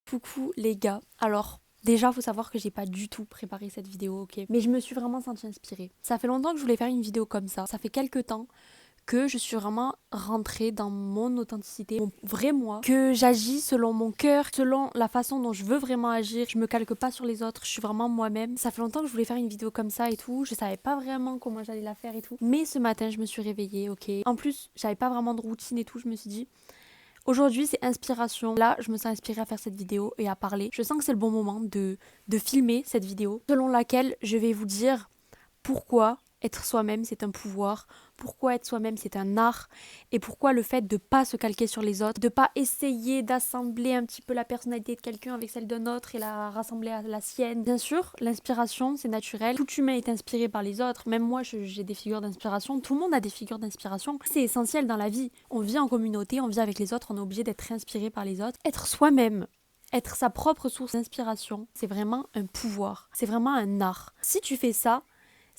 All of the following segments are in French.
Coucou les gars, alors déjà faut savoir que j'ai pas du tout préparé cette vidéo, ok, mais je me suis vraiment sentie inspirée. Ça fait longtemps que je voulais faire une vidéo comme ça fait quelques temps que je suis vraiment rentrée dans mon authenticité, mon vrai moi, que j'agis selon mon cœur, selon la façon dont je veux vraiment agir, je me calque pas sur les autres, je suis vraiment moi-même. Ça fait longtemps que je voulais faire une vidéo comme ça et tout, je savais pas vraiment comment j'allais la faire et tout, mais ce matin je me suis réveillée, ok. En plus j'avais pas vraiment de routine et tout, je me suis dit aujourd'hui, c'est inspiration. Là, je me sens inspirée à faire cette vidéo et à parler. Je sens que c'est le bon moment de filmer cette vidéo, selon laquelle je vais vous dire pourquoi être soi-même, c'est un pouvoir, pourquoi être soi-même, c'est un art, et pourquoi le fait de pas se calquer sur les autres, de pas essayer d'assembler un petit peu la personnalité de quelqu'un avec celle d'un autre et la rassembler à la sienne. Bien sûr, l'inspiration, c'est naturel. Tout humain est inspiré par les autres. Même moi, j'ai des figures d'inspiration. Tout le monde a des figures d'inspiration. C'est essentiel dans la vie. On vit en communauté, on vit avec les autres, on est obligé d'être inspiré par les autres. Être soi-même, être sa propre source d'inspiration, c'est vraiment un pouvoir. C'est vraiment un art. Si tu fais ça,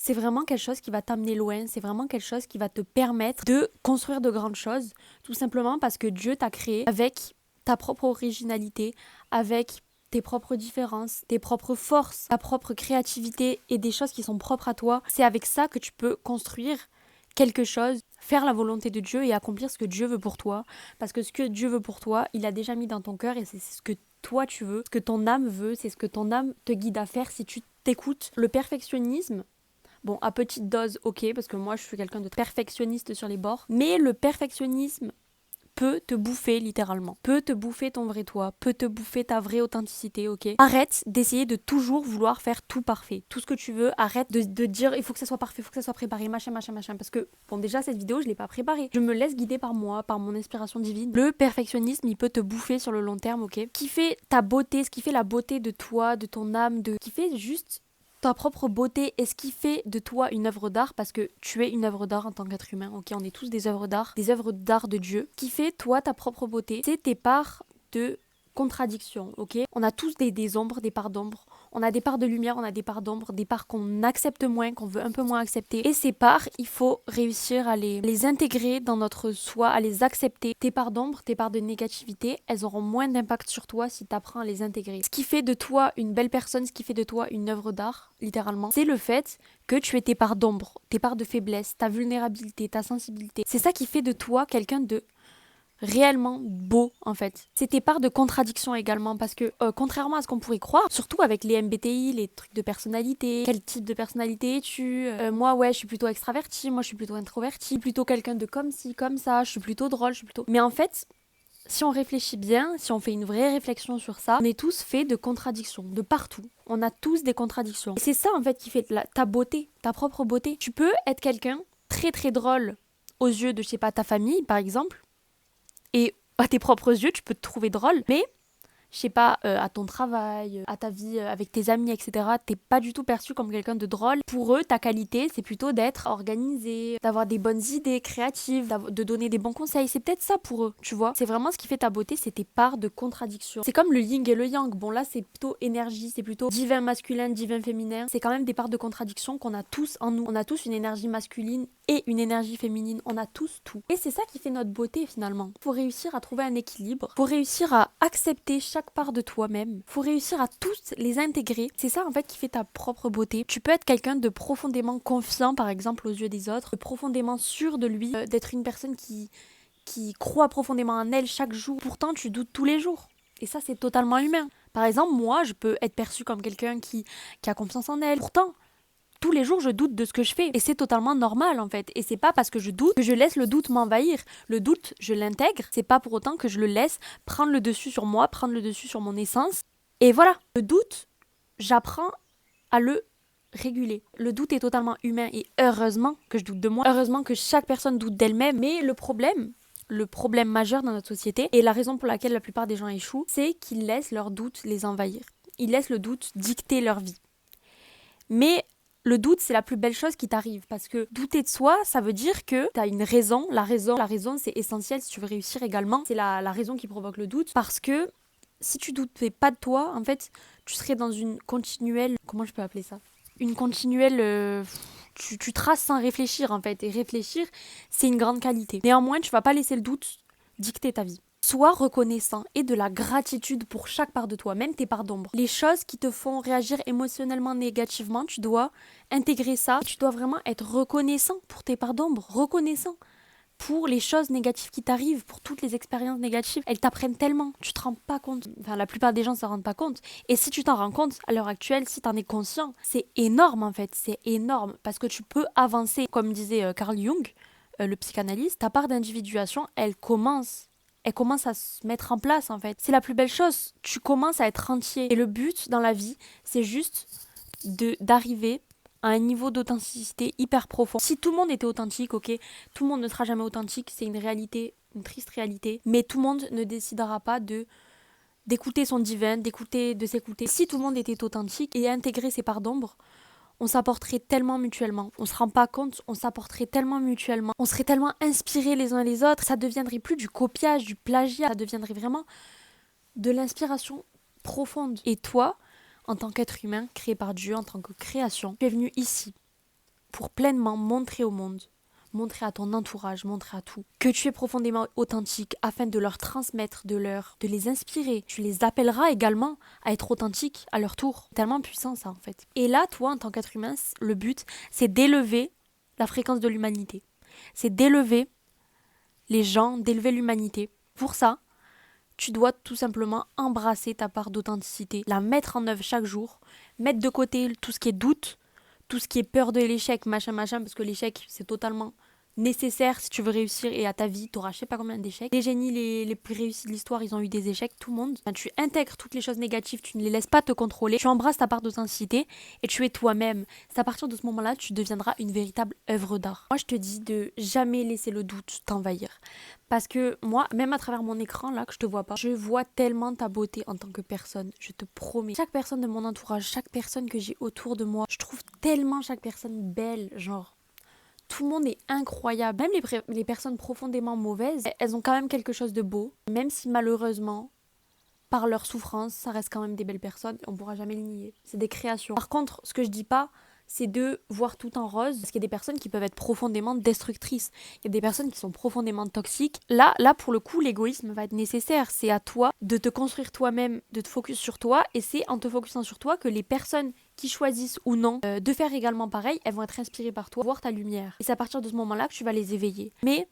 c'est vraiment quelque chose qui va t'amener loin, c'est vraiment quelque chose qui va te permettre de construire de grandes choses, tout simplement parce que Dieu t'a créé avec ta propre originalité, avec tes propres différences, tes propres forces, ta propre créativité et des choses qui sont propres à toi. C'est avec ça que tu peux construire quelque chose, faire la volonté de Dieu et accomplir ce que Dieu veut pour toi. Parce que ce que Dieu veut pour toi, il a déjà mis dans ton cœur et c'est ce que toi tu veux, ce que ton âme veut, c'est ce que ton âme te guide à faire si tu t'écoutes. Le perfectionnisme, bon, à petite dose, ok, parce que moi je suis quelqu'un de perfectionniste sur les bords, mais le perfectionnisme peut te bouffer littéralement, peut te bouffer ton vrai toi, peut te bouffer ta vraie authenticité, ok. Arrête d'essayer de toujours vouloir faire tout parfait, tout ce que tu veux, arrête de dire il faut que ça soit parfait, il faut que ça soit préparé, machin, parce que, bon déjà cette vidéo je l'ai pas préparée, je me laisse guider par moi, par mon inspiration divine. Le perfectionnisme il peut te bouffer sur le long terme, ok. Ce qui fait ta beauté, ce qui fait la beauté de toi, de ton âme, ce qui fait juste ta propre beauté est ce qui fait de toi une œuvre d'art, parce que tu es une œuvre d'art en tant qu'être humain, ok, on est tous des œuvres d'art de Dieu. Ce qui fait toi ta propre beauté, c'est tes parts de contradiction, ok. On a tous des ombres, des parts d'ombre, on a des parts de lumière, on a des parts d'ombre, des parts qu'on accepte moins, qu'on veut un peu moins accepter. Et ces parts, il faut réussir à les intégrer dans notre soi, à les accepter. Tes parts d'ombre, tes parts de négativité, elles auront moins d'impact sur toi si tu apprends à les intégrer. Ce qui fait de toi une belle personne, ce qui fait de toi une œuvre d'art, littéralement, c'est le fait que tu aies tes parts d'ombre, tes parts de faiblesse, ta vulnérabilité, ta sensibilité. C'est ça qui fait de toi quelqu'un de réellement beau en fait. C'est tes parts de contradiction également, parce que contrairement à ce qu'on pourrait croire, surtout avec les MBTI, les trucs de personnalité, quel type de personnalité es-tu, moi ouais je suis plutôt extravertie, moi je suis plutôt introvertie, plutôt quelqu'un de comme ci, comme ça, je suis plutôt drôle, je suis plutôt... Mais en fait, si on réfléchit bien, si on fait une vraie réflexion sur ça, on est tous faits de contradictions, de partout. On a tous des contradictions. Et c'est ça en fait qui fait ta beauté, ta propre beauté. Tu peux être quelqu'un très très drôle aux yeux de, je sais pas, ta famille par exemple, et à tes propres yeux, tu peux te trouver drôle, mais je sais pas, à ton travail, à ta vie avec tes amis, etc., t'es pas du tout perçu comme quelqu'un de drôle. Pour eux, ta qualité, c'est plutôt d'être organisé, d'avoir des bonnes idées créatives, de donner des bons conseils. C'est peut-être ça pour eux, tu vois. C'est vraiment ce qui fait ta beauté, c'est tes parts de contradiction. C'est comme le yin et le yang. Bon, là, c'est plutôt énergie, c'est plutôt divin masculin, divin féminin. C'est quand même des parts de contradiction qu'on a tous en nous. On a tous une énergie masculine et une énergie féminine. On a tous tout. Et c'est ça qui fait notre beauté, finalement. Faut réussir à trouver un équilibre. Faut réussir à accepter chaque part de toi-même. Faut réussir à tous les intégrer. C'est ça en fait qui fait ta propre beauté. Tu peux être quelqu'un de profondément confiant par exemple aux yeux des autres, de profondément sûr de lui, d'être une personne qui croit profondément en elle chaque jour. Pourtant tu doutes tous les jours. Et ça c'est totalement humain. Par exemple moi je peux être perçue comme quelqu'un qui a confiance en elle. Pourtant tous les jours, je doute de ce que je fais. Et c'est totalement normal, en fait. Et c'est pas parce que je doute que je laisse le doute m'envahir. Le doute, je l'intègre. C'est pas pour autant que je le laisse prendre le dessus sur moi, prendre le dessus sur mon essence. Et voilà. Le doute, j'apprends à le réguler. Le doute est totalement humain et heureusement que je doute de moi. Heureusement que chaque personne doute d'elle-même. Mais le problème majeur dans notre société, et la raison pour laquelle la plupart des gens échouent, c'est qu'ils laissent leur doute les envahir. Ils laissent le doute dicter leur vie. Mais le doute, c'est la plus belle chose qui t'arrive, parce que douter de soi, ça veut dire que t'as une raison. La raison, c'est essentiel si tu veux réussir également. C'est la raison qui provoque le doute, parce que si tu doutais pas de toi, en fait, tu serais dans une continuelle... Comment je peux appeler ça ? Une continuelle... Tu traces sans réfléchir, en fait. Et réfléchir, c'est une grande qualité. Néanmoins, tu vas pas laisser le doute dicter ta vie. Sois reconnaissant et de la gratitude pour chaque part de toi, même tes parts d'ombre. Les choses qui te font réagir émotionnellement négativement, tu dois intégrer ça. Tu dois vraiment être reconnaissant pour tes parts d'ombre, reconnaissant pour les choses négatives qui t'arrivent, pour toutes les expériences négatives. Elles t'apprennent tellement, tu te rends pas compte. Enfin, la plupart des gens ne s'en rendent pas compte. Et si tu t'en rends compte, à l'heure actuelle, si tu en es conscient, c'est énorme en fait, c'est énorme. Parce que tu peux avancer, comme disait Carl Jung, le psychanalyste, ta part d'individuation, elle commence à se mettre en place en fait. C'est la plus belle chose, tu commences à être entier. Et le but dans la vie, c'est juste d'arriver à un niveau d'authenticité hyper profond. Si tout le monde était authentique, ok, tout le monde ne sera jamais authentique, c'est une réalité, une triste réalité, mais tout le monde ne décidera pas d'écouter son divin, de s'écouter. Si tout le monde était authentique et intégrait ses parts d'ombre, on s'apporterait tellement mutuellement. On se rend pas compte, on s'apporterait tellement mutuellement. On serait tellement inspirés les uns les autres, ça deviendrait plus du copiage, du plagiat, ça deviendrait vraiment de l'inspiration profonde. Et toi, en tant qu'être humain créé par Dieu, en tant que création, tu es venu ici pour pleinement montrer au monde, montrer à ton entourage, montrer à tout, que tu es profondément authentique afin de leur transmettre, de les inspirer. Tu les appelleras également à être authentiques à leur tour. C'est tellement puissant ça en fait. Et là, toi, en tant qu'être humain, le but, c'est d'élever la fréquence de l'humanité. C'est d'élever les gens, d'élever l'humanité. Pour ça, tu dois tout simplement embrasser ta part d'authenticité, la mettre en œuvre chaque jour, mettre de côté tout ce qui est doute, tout ce qui est peur de l'échec, machin, parce que l'échec, c'est totalement nécessaire si tu veux réussir et à ta vie, tu auras je sais pas combien d'échecs. Les génies les plus réussis de l'histoire, ils ont eu des échecs, tout le monde. Enfin, tu intègres toutes les choses négatives, tu ne les laisses pas te contrôler, tu embrasses ta part d'authenticité et tu es toi-même. C'est à partir de ce moment-là, tu deviendras une véritable œuvre d'art. Moi, je te dis de jamais laisser le doute t'envahir. Parce que moi, même à travers mon écran, là, que je te vois pas, je vois tellement ta beauté en tant que personne, je te promets. Chaque personne de mon entourage, chaque personne que j'ai autour de moi, je trouve tellement chaque personne belle, genre. Tout le monde est incroyable. Même les personnes profondément mauvaises, elles ont quand même quelque chose de beau. Même si malheureusement, par leur souffrance, ça reste quand même des belles personnes. On ne pourra jamais le nier. C'est des créations. Par contre, ce que je dis pas, c'est de voir tout en rose. Parce qu'il y a des personnes qui peuvent être profondément destructrices. Il y a des personnes qui sont profondément toxiques. Là, pour le coup, l'égoïsme va être nécessaire. C'est à toi de te construire toi-même, de te focus sur toi. Et c'est en te focusant sur toi que les personnes qui choisissent ou non de faire également pareil, elles vont être inspirées par toi, voir ta lumière. Et c'est à partir de ce moment-là que tu vas les éveiller. Mais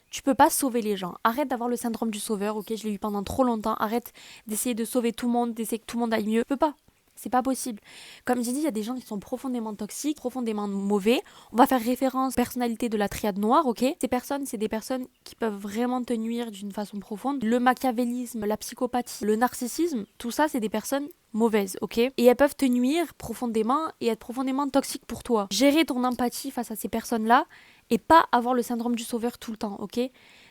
tu peux pas sauver les gens. Arrête d'avoir le syndrome du sauveur, ok, je l'ai eu pendant trop longtemps. Arrête d'essayer de sauver tout le monde, d'essayer que tout le monde aille mieux. Tu peux pas. C'est pas possible. Comme j'ai dit, il y a des gens qui sont profondément toxiques, profondément mauvais. On va faire référence aux personnalités de la triade noire, ok? Ces personnes, c'est des personnes qui peuvent vraiment te nuire d'une façon profonde. Le machiavélisme, la psychopathie, le narcissisme, tout ça, c'est des personnes mauvaises, ok? Et elles peuvent te nuire profondément et être profondément toxiques pour toi. Gérer ton empathie face à ces personnes-là et pas avoir le syndrome du sauveur tout le temps, ok?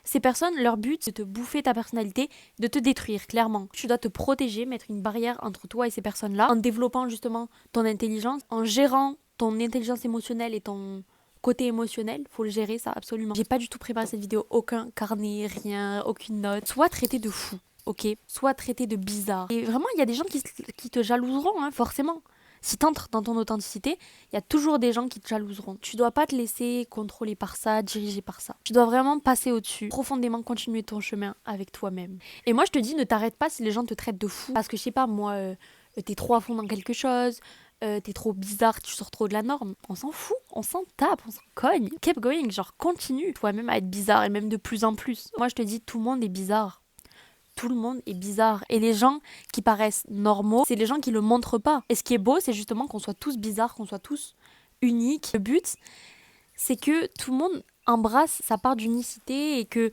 Ces personnes, leur but, c'est de te bouffer ta personnalité, de te détruire, clairement. Tu dois te protéger, mettre une barrière entre toi et ces personnes-là, en développant justement ton intelligence, en gérant ton intelligence émotionnelle et ton côté émotionnel. Faut le gérer, ça, absolument. J'ai pas du tout préparé cette vidéo, aucun carnet, rien, aucune note. Sois traité de fou, ok? Sois traité de bizarre. Et vraiment, il y a des gens qui te jalouseront, hein, forcément. Si t'entres dans ton authenticité, il y a toujours des gens qui te jalouseront. Tu dois pas te laisser contrôler par ça, diriger par ça. Tu dois vraiment passer au-dessus, profondément continuer ton chemin avec toi-même. Et moi, je te dis, ne t'arrête pas si les gens te traitent de fou. Parce que, je sais pas, moi, t'es trop à fond dans quelque chose, t'es trop bizarre, tu sors trop de la norme. On s'en fout, on s'en tape, on s'en cogne. Keep going, genre continue. Toi-même à être bizarre et même de plus en plus. Moi, je te dis, tout le monde est bizarre. Tout le monde est bizarre. Et les gens qui paraissent normaux, c'est les gens qui le montrent pas. Et ce qui est beau, c'est justement qu'on soit tous bizarres, qu'on soit tous uniques. Le but, c'est que tout le monde embrasse sa part d'unicité et que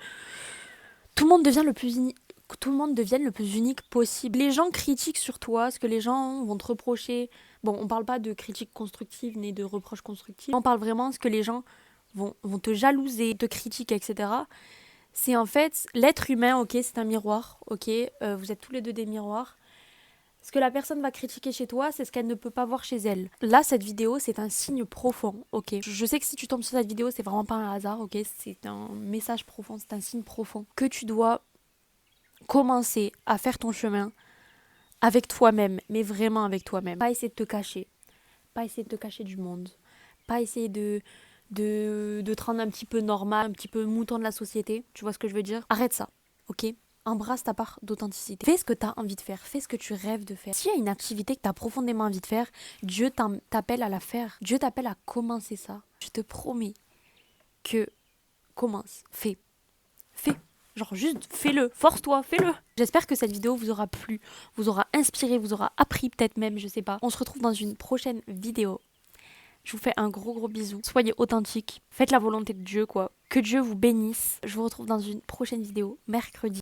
tout le monde devienne le plus unique possible. Les gens critiquent sur toi, ce que les gens vont te reprocher. Bon, on parle pas de critiques constructives ni de reproches constructifs. On parle vraiment de ce que les gens vont te jalouser, te critiquer, etc. C'est en fait l'être humain, ok, c'est un miroir, ok, vous êtes tous les deux des miroirs. Ce que la personne va critiquer chez toi, c'est ce qu'elle ne peut pas voir chez elle. Là, cette vidéo, c'est un signe profond, ok. Je sais que si tu tombes sur cette vidéo, c'est vraiment pas un hasard, ok. C'est un message profond, c'est un signe profond que tu dois commencer à faire ton chemin avec toi-même, mais vraiment avec toi-même. Pas essayer de te cacher, pas essayer de te cacher du monde, pas essayer de te rendre un petit peu normal, un petit peu mouton de la société, tu vois ce que je veux dire? Arrête ça, ok? embrasse ta part d'authenticité. Fais ce que tu as envie de faire, fais ce que tu rêves de faire. S'il y a une activité que tu as profondément envie de faire, Dieu t'appelle à la faire. Dieu t'appelle à commencer ça. Je te promets que commence, fais. Genre juste fais-le, force-toi, fais-le. J'espère que cette vidéo vous aura plu, vous aura inspiré, vous aura appris peut-être même, je sais pas. On se retrouve dans une prochaine vidéo. Je vous fais un gros bisou. Soyez authentiques, faites la volonté de Dieu quoi. Que Dieu vous bénisse. Je vous retrouve dans une prochaine vidéo mercredi.